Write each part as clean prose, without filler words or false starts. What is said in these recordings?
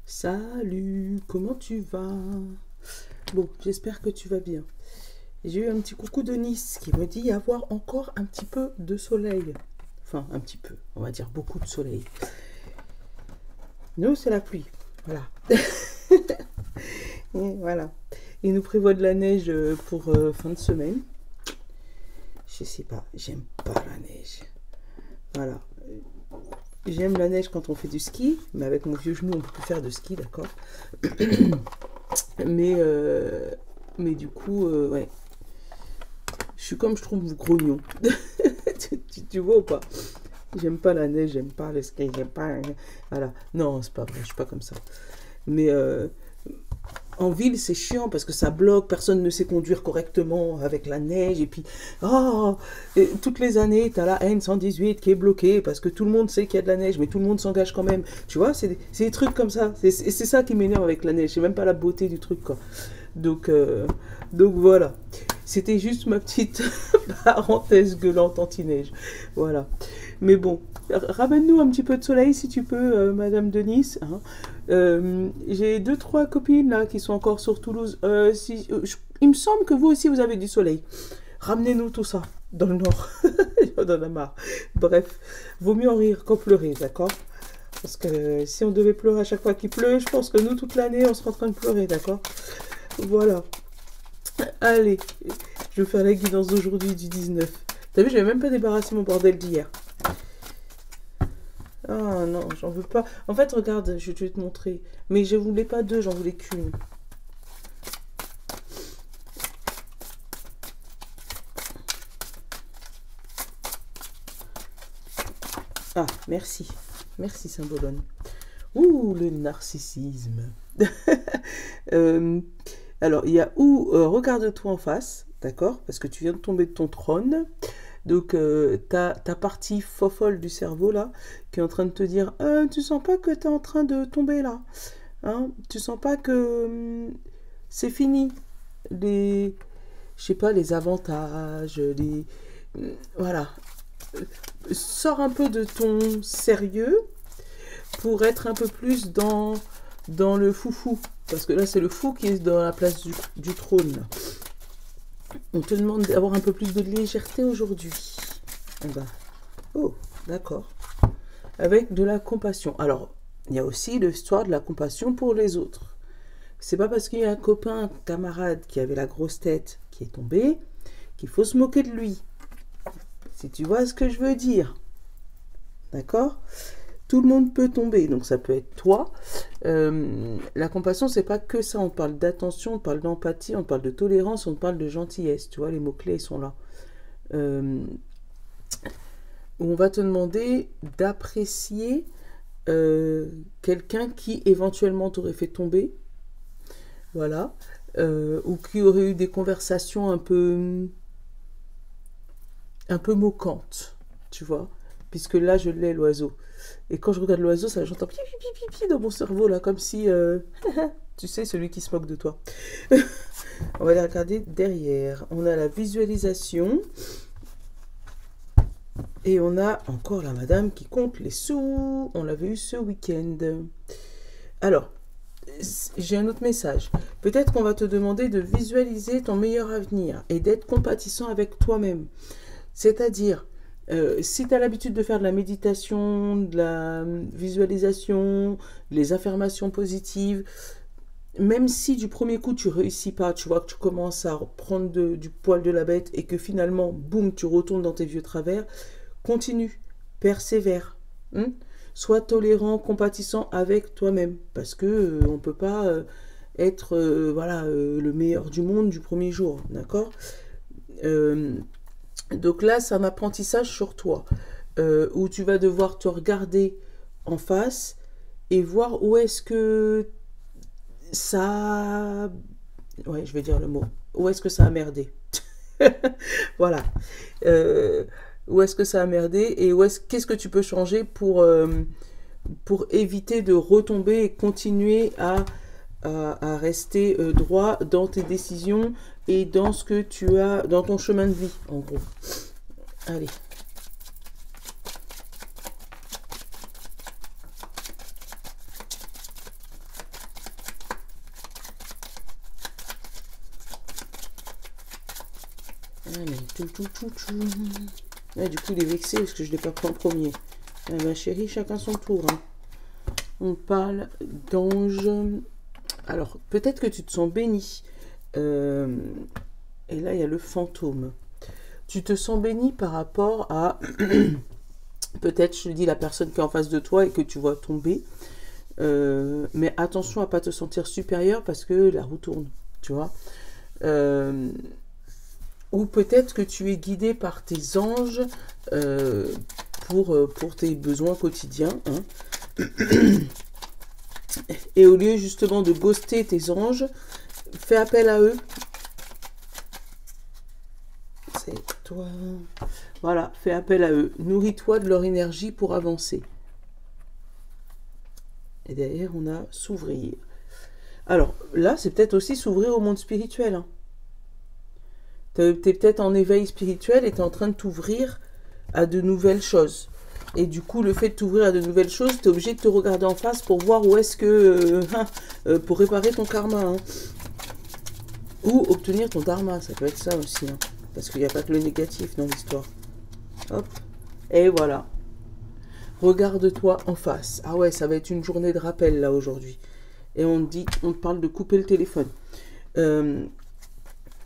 Salut, comment tu vas? Bon, j'espère que tu vas bien. J'ai eu un petit coucou de Nice qui me dit y avoir encore un petit peu de soleil. Enfin, un petit peu, on va dire beaucoup de soleil. Nous, c'est la pluie. Voilà. Et voilà. Il nous prévoit de la neige pour fin de semaine. Je sais pas, j'aime pas la neige. Voilà. J'aime la neige quand on fait du ski, mais avec mon vieux genou, on peut plus faire de ski, d'accord. mais, du coup, ouais. Je suis comme je trouve grognon. tu vois ou pas? J'aime pas la neige, j'aime pas le ski, j'aime pas. Voilà. Non, c'est pas vrai, je suis pas comme ça. Mais en ville, c'est chiant parce que ça bloque, personne ne sait conduire correctement avec la neige. Et puis, oh, et toutes les années, tu as la N118 qui est bloquée parce que tout le monde sait qu'il y a de la neige, mais tout le monde s'engage quand même. Tu vois, c'est des trucs comme ça. C'est ça qui m'énerve avec la neige. C'est même pas la beauté du truc, quoi. Donc voilà. C'était juste ma petite parenthèse gueulante anti-neige. Voilà. Mais bon, ramène-nous un petit peu de soleil si tu peux, Madame de Nice. Hein. J'ai 2-3 copines là qui sont encore sur Toulouse. Il me semble que vous aussi vous avez du soleil. Ramenez-nous tout ça dans le nord. J'en ai marre. Bref, vaut mieux en rire qu'en pleurer, d'accord? Parce que si on devait pleurer à chaque fois qu'il pleut, je pense que nous toute l'année on serait en train de pleurer, d'accord? Voilà. Allez, je vais faire la guidance d'aujourd'hui du 19. T'as vu, je vais même pas débarrasser mon bordel d'hier. Ah non, j'en veux pas. En fait, regarde, je vais te montrer. Mais je voulais pas deux, j'en voulais qu'une. Ah, merci. Merci, Saint-Bologne. Ouh, le narcissisme. Alors, il y a regarde-toi en face, d'accord? Parce que tu viens de tomber de ton trône. Donc, ta partie fofolle du cerveau, là, qui est en train de te dire tu sens pas que tu es en train de tomber, là, hein? Tu sens pas que c'est fini, je sais pas, les avantages, voilà. Sors un peu de ton sérieux pour être un peu plus dans le foufou. Parce que là, c'est le fou qui est dans la place du trône, là. On te demande d'avoir un peu plus de légèreté aujourd'hui. Oh, d'accord. Avec de la compassion. Alors, il y a aussi l'histoire de la compassion pour les autres. C'est pas parce qu'il y a un copain, un camarade qui avait la grosse tête qui est tombé qu'il faut se moquer de lui. Si tu vois ce que je veux dire. D'accord ? Tout le monde peut tomber, donc ça peut être toi. La compassion, c'est pas que ça. On parle d'attention, on parle d'empathie, on parle de tolérance, on parle de gentillesse. Tu vois, les mots-clés, ils sont là. On va te demander d'apprécier quelqu'un qui éventuellement t'aurait fait tomber. Voilà. Ou qui aurait eu des conversations un peu moquantes. Tu vois. Puisque là, je l'ai, l'oiseau. Et quand je regarde l'oiseau, ça j'entends pi pi pi pi dans mon cerveau, là, comme si... tu sais, celui qui se moque de toi. On va aller regarder derrière. On a la visualisation. Et on a encore la madame qui compte les sous. On l'avait eu ce week-end. Alors, j'ai un autre message. Peut-être qu'on va te demander de visualiser ton meilleur avenir et d'être compatissant avec toi-même. C'est-à-dire... si tu as l'habitude de faire de la méditation, de la visualisation, les affirmations positives, même si du premier coup tu réussis pas, tu vois que tu commences à prendre du poil de la bête et que finalement, boum, tu retournes dans tes vieux travers, continue, persévère. Sois tolérant, compatissant avec toi-même, parce que on peut pas être le meilleur du monde du premier jour, d'accord? Donc là, c'est un apprentissage sur toi, où tu vas devoir te regarder en face et voir où est-ce que ça... Ouais, je vais dire le mot. Où est-ce que ça a merdé? Voilà. Où est-ce que ça a merdé et qu'est-ce que tu peux changer pour éviter de retomber et continuer à rester droit dans tes décisions et dans ce que tu as, dans ton chemin de vie, en gros. Allez. Allez, Ouais, du coup, il est vexé parce que je ne l'ai pas pris en premier. Eh ben, chérie, chacun son tour. Hein. On parle d'ange. Alors, peut-être que tu te sens béni. Et là, il y a le fantôme. Tu te sens béni par rapport à... peut-être, je te dis, la personne qui est en face de toi et que tu vois tomber. Mais attention à ne pas te sentir supérieur parce que la roue tourne. Tu vois ou peut-être que tu es guidé par tes anges pour tes besoins quotidiens. Hein. Et au lieu justement de ghoster tes anges, fais appel à eux. C'est toi. Voilà, fais appel à eux. Nourris-toi de leur énergie pour avancer. Et derrière, on a s'ouvrir. Alors là, c'est peut-être aussi s'ouvrir au monde spirituel. Hein. Tu es peut-être en éveil spirituel et tu es en train de t'ouvrir à de nouvelles choses. Et du coup, le fait de t'ouvrir à de nouvelles choses, tu es obligé de te regarder en face pour voir où est-ce que... pour réparer ton karma. Hein. Ou obtenir ton dharma, ça peut être ça aussi. Hein. Parce qu'il n'y a pas que le négatif dans l'histoire. Hop. Et voilà. Regarde-toi en face. Ah ouais, ça va être une journée de rappel là aujourd'hui. Et on te parle de couper le téléphone.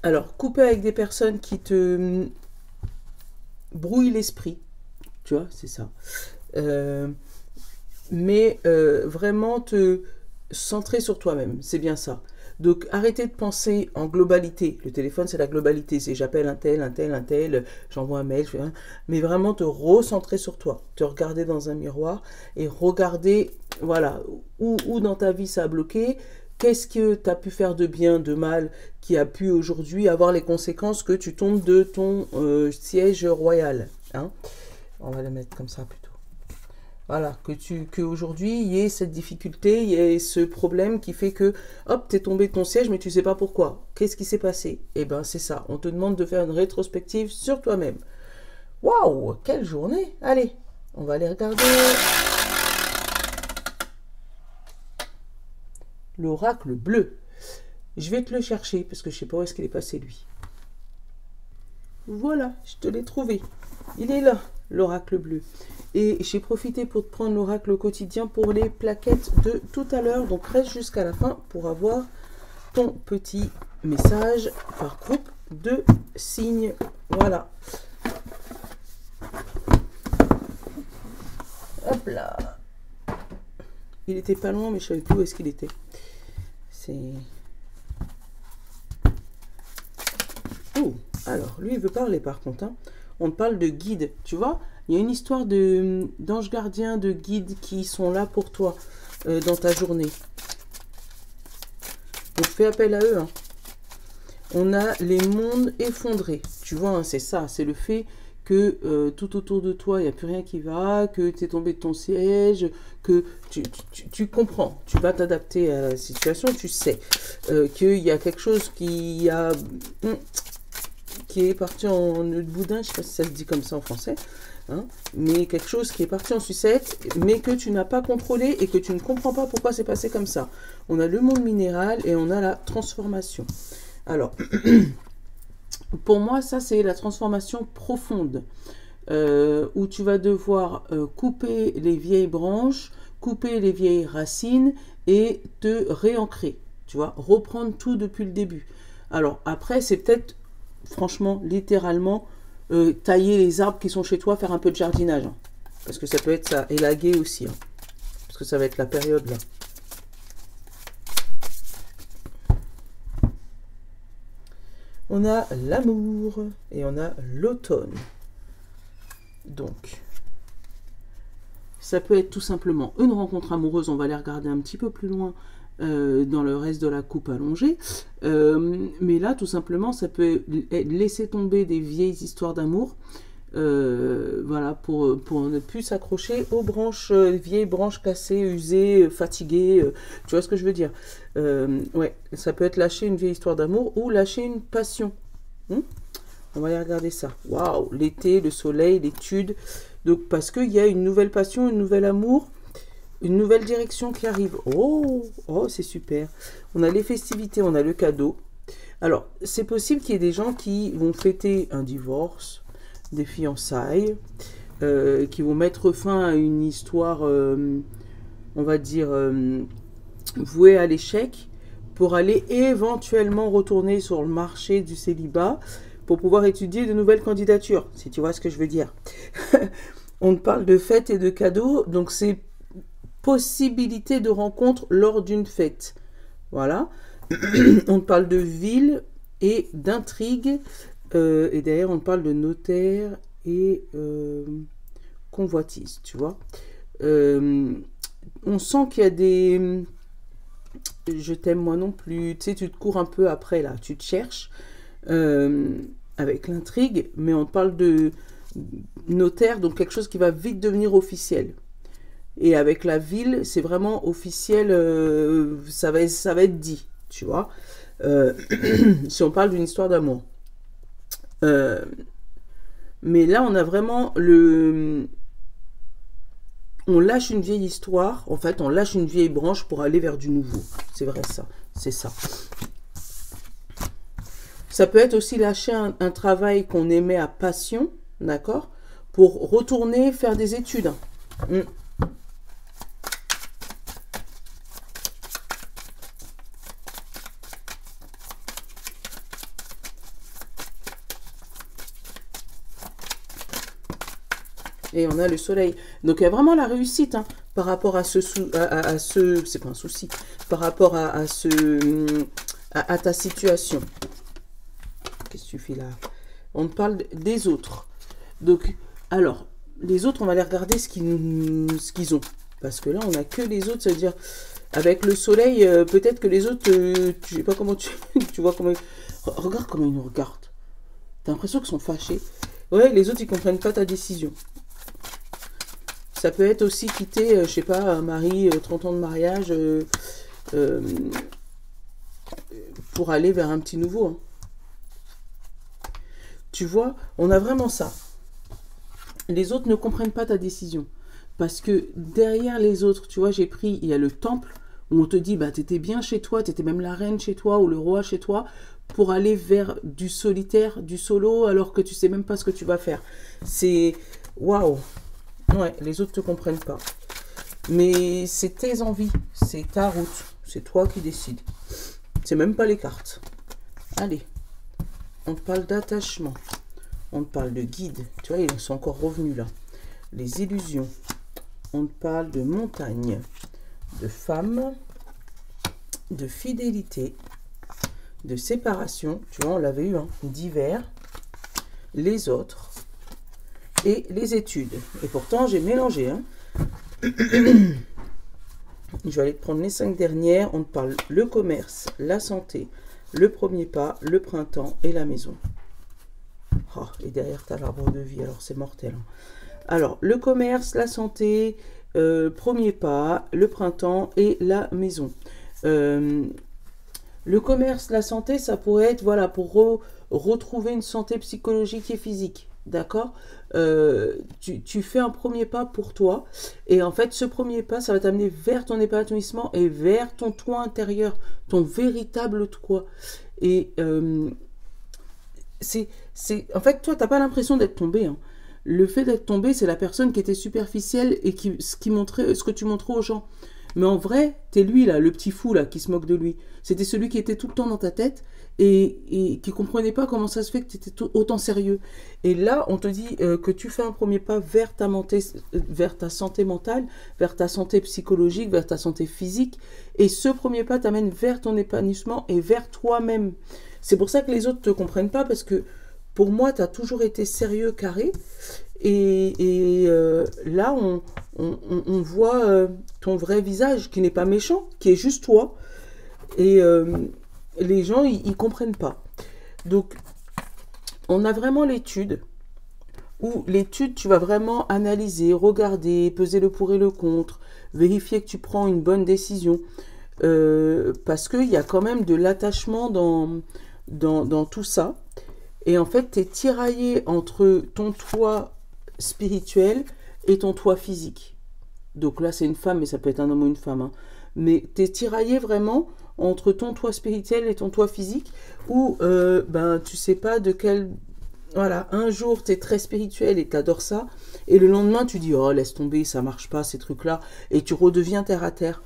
Alors, couper avec des personnes qui te brouillent l'esprit, tu vois, c'est ça. Mais vraiment te centrer sur toi-même, c'est bien ça. Donc, arrêtez de penser en globalité. Le téléphone, c'est la globalité. C'est j'appelle un tel, j'envoie un mail. Mais vraiment te recentrer sur toi. Te regarder dans un miroir et regarder, voilà, où dans ta vie ça a bloqué. Qu'est-ce que tu as pu faire de bien, de mal, qui a pu aujourd'hui avoir les conséquences que tu tombes de ton siège royal. Hein. On va le mettre comme ça plutôt. Voilà, qu'aujourd'hui, il y ait cette difficulté, il y ait ce problème qui fait que, hop, tu es tombé de ton siège, mais tu ne sais pas pourquoi. Qu'est-ce qui s'est passé? Eh bien, c'est ça. On te demande de faire une rétrospective sur toi-même. Waouh, quelle journée! Allez, on va aller regarder l'oracle bleu. Je vais te le chercher, parce que je ne sais pas où est-ce qu'il est passé, lui. Voilà, je te l'ai trouvé. Il est là, l'oracle bleu. Et j'ai profité pour te prendre l'oracle quotidien pour les plaquettes de tout à l'heure. Donc reste jusqu'à la fin pour avoir ton petit message par groupe de signes. Voilà. Hop là. Il était pas loin, mais je savais plus où est-ce qu'il était. C'est... Oh, alors, lui, il veut parler par contre. Hein. On parle de guide, tu vois. Il y a une histoire d'anges gardiens, de guides qui sont là pour toi dans ta journée. Donc, fais appel à eux. Hein. On a les mondes effondrés. Tu vois, hein, c'est ça. C'est le fait que tout autour de toi, il n'y a plus rien qui va, que tu es tombé de ton siège, que tu comprends. Tu vas t'adapter à la situation. Tu sais qu'il y a quelque chose qui est parti en nœud de boudin. Je ne sais pas si ça se dit comme ça en français. Hein, mais quelque chose qui est parti en sucette, mais que tu n'as pas contrôlé et que tu ne comprends pas pourquoi c'est passé comme ça. On a le monde minéral et on a la transformation. Alors, pour moi, ça c'est la transformation profonde, où tu vas devoir couper les vieilles branches, couper les vieilles racines et te réancrer, tu vois, reprendre tout depuis le début. Alors après, c'est peut-être, franchement, littéralement, tailler les arbres qui sont chez toi, faire un peu de jardinage. Hein, parce que ça peut être ça. Élaguer aussi. Hein, parce que ça va être la période là. On a l'amour et on a l'automne. Donc, ça peut être tout simplement une rencontre amoureuse. On va aller regarder un petit peu plus loin dans le reste de la coupe allongée. Mais là, tout simplement, ça peut laisser tomber des vieilles histoires d'amour. Voilà, pour ne plus s'accrocher aux branches, vieilles branches cassées, usées, fatiguées. Tu vois ce que je veux dire? Ouais, ça peut être lâcher une vieille histoire d'amour ou lâcher une passion. On va aller regarder ça. Waouh, l'été, le soleil, l'étude. Donc, parce qu'il y a une nouvelle passion, un nouvel amour, une nouvelle direction qui arrive. Oh, c'est super. On a les festivités, on a le cadeau. Alors, c'est possible qu'il y ait des gens qui vont fêter un divorce, des fiançailles, qui vont mettre fin à une histoire, on va dire, vouée à l'échec, pour aller éventuellement retourner sur le marché du célibat, pour pouvoir étudier de nouvelles candidatures, si tu vois ce que je veux dire. On parle de fêtes et de cadeaux, donc c'est possibilité de rencontre lors d'une fête. Voilà. On parle de ville et d'intrigue, et derrière on parle de notaire et convoitise, tu vois. On sent qu'il y a des... Je t'aime moi non plus, tu sais, tu te cours un peu après là, tu te cherches, avec l'intrigue, mais on parle de notaire, donc quelque chose qui va vite devenir officiel. Et avec la ville, c'est vraiment officiel, ça va être dit, tu vois. Si on parle d'une histoire d'amour. Mais là, on a vraiment le... On lâche une vieille histoire, en fait, on lâche une vieille branche pour aller vers du nouveau. C'est vrai ça, c'est ça. Ça peut être aussi lâcher un travail qu'on aimait à passion, d'accord, pour retourner faire des études. Et on a le soleil. Donc, il y a vraiment la réussite hein, par rapport à ce... c'est pas un souci. Par rapport à ta situation. Qu'est-ce que tu fais là? On parle des autres. Donc, alors, les autres, on va les regarder ce qu'ils ont. Parce que là, on n'a que les autres. C'est-à-dire, avec le soleil, peut-être que les autres... je sais pas comment tu vois comment... Regarde comment ils nous regardent. T'as l'impression qu'ils sont fâchés. Ouais, les autres, ils comprennent pas ta décision. Ça peut être aussi quitter, je sais pas, un mari, 30 ans de mariage, pour aller vers un petit nouveau. Hein. Tu vois, on a vraiment ça. Les autres ne comprennent pas ta décision. Parce que derrière les autres, tu vois, il y a le temple, où on te dit, bah, t'étais bien chez toi, t'étais même la reine chez toi, ou le roi chez toi, pour aller vers du solitaire, du solo, alors que tu sais même pas ce que tu vas faire. C'est... Waouh! Ouais, les autres ne te comprennent pas. Mais c'est tes envies, c'est ta route, c'est toi qui décides. C'est même pas les cartes. Allez, on te parle d'attachement, on te parle de guide. Tu vois, ils sont encore revenus là. Les illusions, on te parle de montagne, de femme, de fidélité, de séparation. Tu vois, on l'avait eu, hein, d'hiver, les autres. Et les études. Et pourtant, j'ai mélangé. Hein. Je vais aller te prendre les 5 dernières. On te parle le commerce, la santé, le premier pas, le printemps et la maison. Oh, et derrière, tu as l'arbre de vie. Alors, c'est mortel. Hein. Alors, le commerce, la santé, premier pas, le printemps et la maison. Le commerce, la santé, ça pourrait être, voilà, pour retrouver une santé psychologique et physique. D'accord, tu fais un premier pas pour toi et en fait ce premier pas ça va t'amener vers ton épanouissement et vers ton toi intérieur, ton véritable toi. Et en fait toi t'as pas l'impression d'être tombé hein. Le fait d'être tombé c'est la personne qui était superficielle et ce que tu montrais aux gens. Mais en vrai, t'es lui là, le petit fou là qui se moque de lui. C'était celui qui était tout le temps dans ta tête et qui comprenait pas comment ça se fait que tu étais autant sérieux. Et là, on te dit que tu fais un premier pas vers ta santé mentale, vers ta santé psychologique, vers ta santé physique. Et ce premier pas t'amène vers ton épanouissement et vers toi-même. C'est pour ça que les autres ne te comprennent pas parce que pour moi, tu as toujours été sérieux, carré. Et là, on voit ton vrai visage qui n'est pas méchant, qui est juste toi. Et les gens, ils comprennent pas. Donc, on a vraiment l'étude, où l'étude, tu vas vraiment analyser, regarder, peser le pour et le contre, vérifier que tu prends une bonne décision. Parce qu'il y a quand même de l'attachement dans tout ça. Et en fait, tu es tiraillé entre ton toi spirituel et ton toi physique. Donc là, c'est une femme, mais ça peut être un homme ou une femme. Hein. mais tu es tiraillé vraiment entre ton toi spirituel et ton toi physique, où ben, tu sais pas de quel... Voilà, un jour, tu es très spirituel et tu adores ça, et le lendemain, tu dis, oh, laisse tomber, ça marche pas, ces trucs-là, et tu redeviens terre à terre.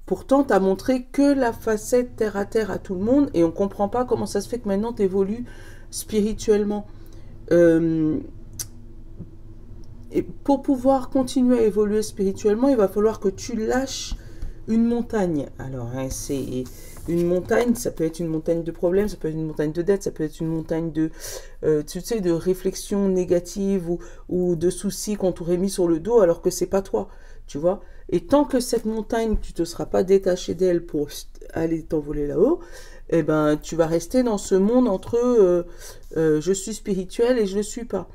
Pourtant, tu as montré que la facette terre à terre à tout le monde, et on comprend pas comment ça se fait que maintenant, tu évolues spirituellement. Et pour pouvoir continuer à évoluer spirituellement, il va falloir que tu lâches une montagne. Alors, hein, c'est une montagne, ça peut être une montagne de problèmes, ça peut être une montagne de dettes, ça peut être une montagne de, tu sais, de réflexions négatives ou de soucis qu'on t'aurait mis sur le dos alors que c'est pas toi, tu vois. Et tant que cette montagne, tu te seras pas détaché d'elle pour aller t'envoler là-haut, eh ben, tu vas rester dans ce monde entre je suis spirituel et je ne le suis pas.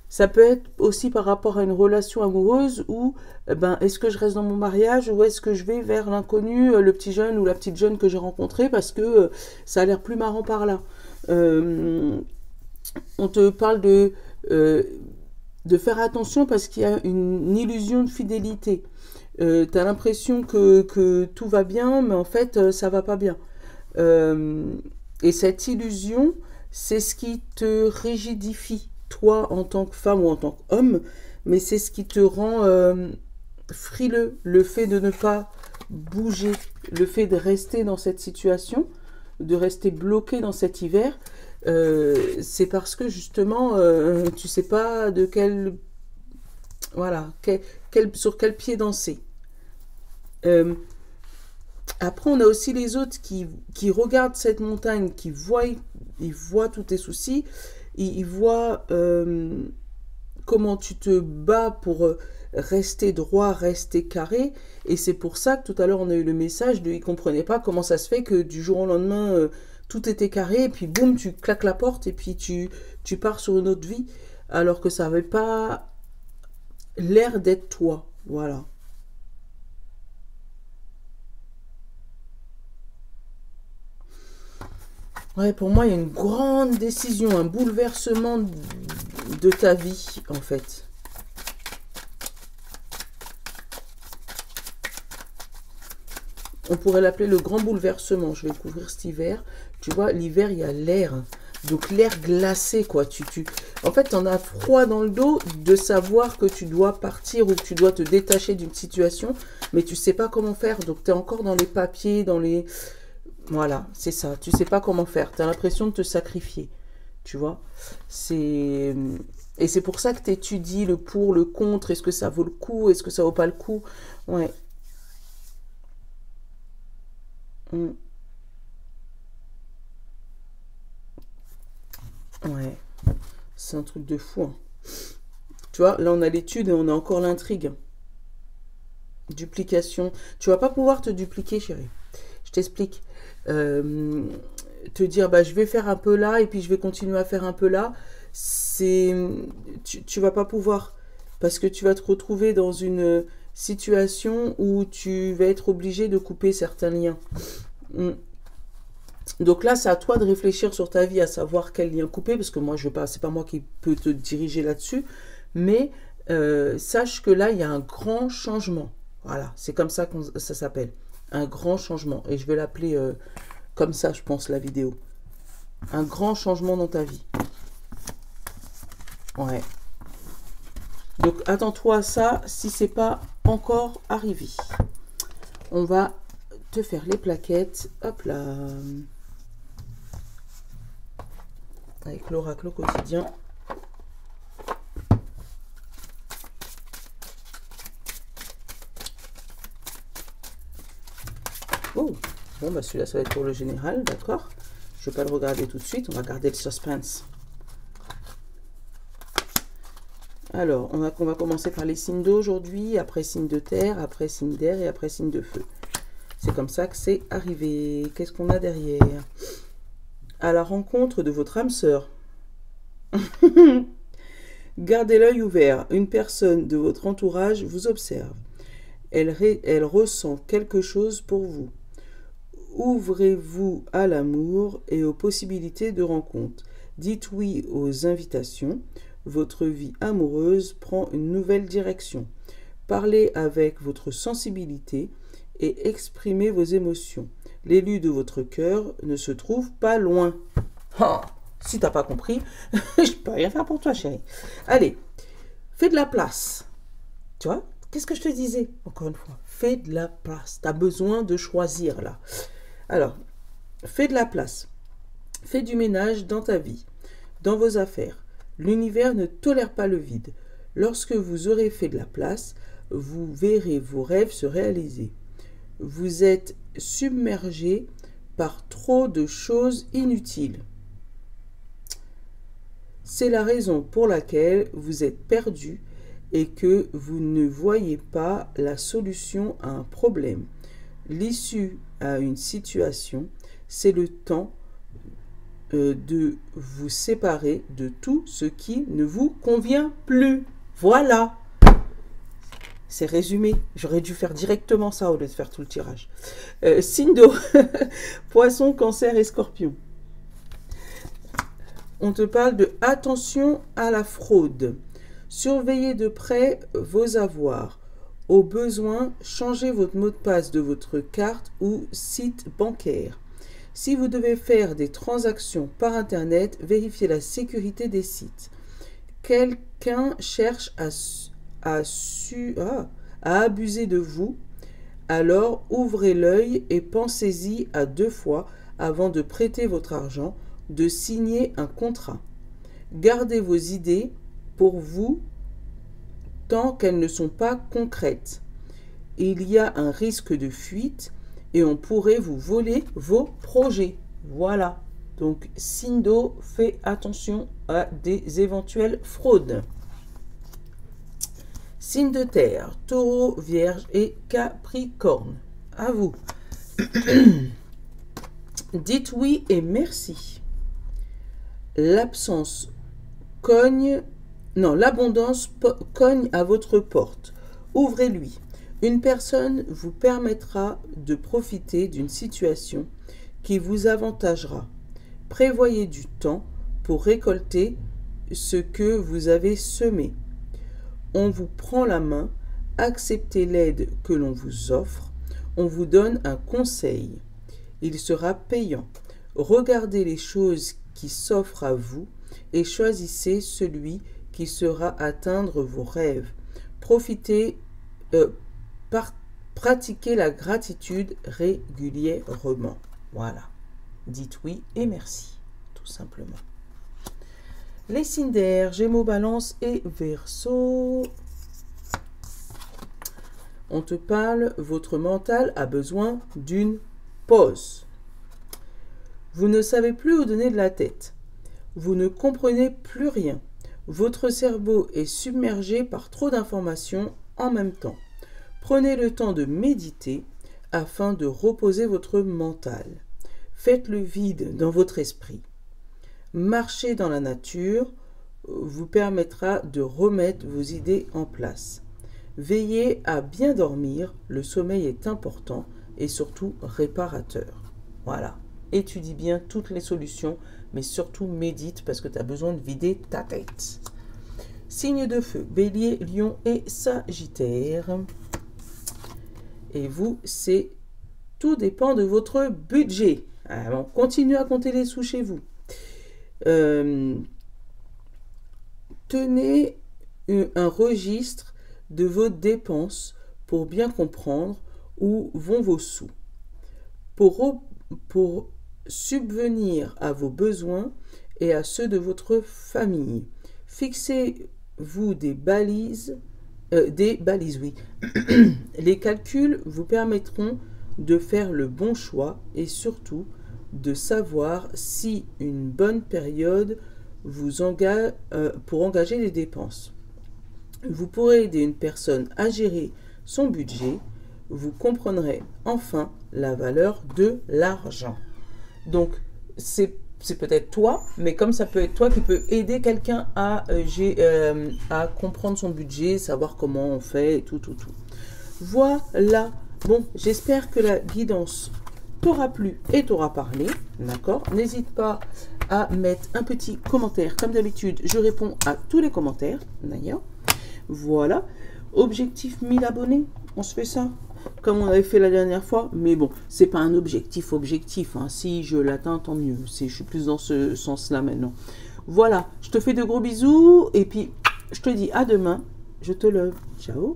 Ça peut être aussi par rapport à une relation amoureuse où, ben, est-ce que je reste dans mon mariage ou est-ce que je vais vers l'inconnu, le petit jeune ou la petite jeune que j'ai rencontré parce que ça a l'air plus marrant par là. On te parle de faire attention parce qu'il y a une illusion de fidélité. Tu as l'impression que tout va bien, mais en fait, ça va pas bien. Et cette illusion, c'est ce qui te rigidifie, toi en tant que femme ou en tant qu'homme, mais c'est ce qui te rend frileux, le fait de ne pas bouger, le fait de rester dans cette situation, de rester bloqué dans cet hiver, c'est parce que justement, tu sais pas de quel, voilà, sur quel pied danser. Après, on a aussi les autres qui regardent cette montagne, ils voient tous tes soucis, ils voient comment tu te bats pour rester droit, rester carré. Et c'est pour ça que tout à l'heure, on a eu le message de ils ne comprenaient pas comment ça se fait que du jour au lendemain, tout était carré, et puis boum, tu claques la porte, et puis tu pars sur une autre vie, alors que ça n'avait pas l'air d'être toi. Voilà. Ouais, pour moi, il y a une grande décision, un bouleversement de ta vie, en fait. On pourrait l'appeler le grand bouleversement. Je vais couvrir cet hiver. Tu vois, l'hiver, il y a l'air. Donc, l'air glacé, quoi. En fait, tu en as froid dans le dos de savoir que tu dois partir ou que tu dois te détacher d'une situation, mais tu sais pas comment faire. Donc, tu es encore dans les papiers, dans les... Voilà, c'est ça. Tu sais pas comment faire. Tu as l'impression de te sacrifier. Tu vois, et c'est pour ça que tu étudies le pour, le contre. Est-ce que ça vaut le coup? Est-ce que ça vaut pas le coup? Ouais. Mm. Ouais. C'est un truc de fou, hein. Tu vois, là, on a l'étude et on a encore l'intrigue. Duplication. Tu vas pas pouvoir te dupliquer, chérie. Je t'explique. Te dire, bah, je vais faire un peu là et puis je vais continuer à faire un peu là. Tu vas pas pouvoir. Parce que tu vas te retrouver dans une situation où tu vas être obligé de couper certains liens. Donc là, c'est à toi de réfléchir sur ta vie, à savoir quel lien couper, parce que moi, je veux pas, c'est pas moi qui peux te diriger là-dessus, mais sache que là, il y a un grand changement. Voilà, c'est comme ça que ça s'appelle, un grand changement. Et je vais l'appeler comme ça, je pense, la vidéo. Un grand changement dans ta vie. Ouais. Donc, attends-toi à ça si c'est pas encore arrivé. On va te faire les plaquettes. Hop là. Avec l'oracle au quotidien. Oh, bon, bah celui-là, ça va être pour le général, d'accord. Je ne vais pas le regarder tout de suite, on va garder le suspense. Alors, on va commencer par les signes d'eau aujourd'hui, après signes de terre, après signes d'air et après signes de feu. C'est comme ça que c'est arrivé. Qu'est-ce qu'on a derrière? À la rencontre de votre âme sœur. Gardez l'œil ouvert. Une personne de votre entourage vous observe. Elle ressent quelque chose pour vous. Ouvrez-vous à l'amour et aux possibilités de rencontre. Dites oui aux invitations. Votre vie amoureuse prend une nouvelle direction. Parlez avec votre sensibilité et exprimez vos émotions. L'élu de votre cœur ne se trouve pas loin. Oh, si t'as pas compris, je peux rien faire pour toi, chérie. Allez, fais de la place. Tu vois, qu'est-ce que je te disais? Encore une fois, fais de la place. Tu as besoin de choisir là. Alors, fais de la place. Fais du ménage dans ta vie, dans vos affaires. L'univers ne tolère pas le vide. Lorsque vous aurez fait de la place, vous verrez vos rêves se réaliser. Vous êtes submergé par trop de choses inutiles. C'est la raison pour laquelle vous êtes perdu et que vous ne voyez pas la solution à un problème. L'issue à une situation, c'est le temps de vous séparer de tout ce qui ne vous convient plus. Voilà. C'est résumé. J'aurais dû faire directement ça au lieu de faire tout le tirage. Signe d'eau. Poisson, Cancer et Scorpion. On te parle de attention à la fraude. Surveillez de près vos avoirs. Au besoin, changez votre mot de passe de votre carte ou site bancaire. Si vous devez faire des transactions par Internet, vérifiez la sécurité des sites. Quelqu'un cherche à abuser de vous, alors ouvrez l'œil et pensez-y à 2 fois avant de prêter votre argent, de signer un contrat. Gardez vos idées pour vous tant qu'elles ne sont pas concrètes. Il y a un risque de fuite et on pourrait vous voler vos projets. Voilà. Donc, signe d'eau, fais attention à des éventuelles fraudes. Signe de terre, Taureau, Vierge et Capricorne. À vous. Dites oui et merci. L'absence cogne... Non, l'abondance cogne à votre porte. Ouvrez-lui. Une personne vous permettra de profiter d'une situation qui vous avantagera. Prévoyez du temps pour récolter ce que vous avez semé. On vous prend la main, acceptez l'aide que l'on vous offre, on vous donne un conseil. Il sera payant. Regardez les choses qui s'offrent à vous et choisissez celui qui sera atteindre vos rêves. Pratiquez la gratitude régulièrement. Voilà. Dites oui et merci, tout simplement. Les signes d'air, Gémeaux, Balance et Verseau. On te parle, votre mental a besoin d'une pause. Vous ne savez plus où donner de la tête. Vous ne comprenez plus rien. Votre cerveau est submergé par trop d'informations en même temps. Prenez le temps de méditer afin de reposer votre mental. Faites le vide dans votre esprit. Marcher dans la nature vous permettra de remettre vos idées en place. Veillez à bien dormir, le sommeil est important et surtout réparateur. Voilà. Étudie bien toutes les solutions, mais surtout médite parce que tu as besoin de vider ta tête. Signe de feu, Bélier, Lion et Sagittaire. Et vous, c'est tout dépend de votre budget. Alors, continuez à compter les sous chez vous. Tenez un registre de vos dépenses pour bien comprendre où vont vos sous. Pour subvenir à vos besoins et à ceux de votre famille. Fixez-vous des balises, oui. Les calculs vous permettront de faire le bon choix et surtout de savoir si une bonne période vous engage pour engager les dépenses. Vous pourrez aider une personne à gérer son budget. Vous comprendrez enfin la valeur de l'argent. Donc, c'est peut-être toi, mais comme ça peut être toi qui peut aider quelqu'un à comprendre son budget, savoir comment on fait et tout. Voilà. Bon, j'espère que la guidance t'aura plu et t'aura parlé. D'accord? N'hésite pas à mettre un petit commentaire. Comme d'habitude, je réponds à tous les commentaires. D'ailleurs, voilà. Objectif 1000 abonnés. On se fait ça comme on avait fait la dernière fois. Mais bon, c'est pas un objectif hein. Si je l'atteins, tant mieux. Je suis plus dans ce sens-là maintenant. Voilà, je te fais de gros bisous. Et puis, je te dis à demain. Je te love. Ciao.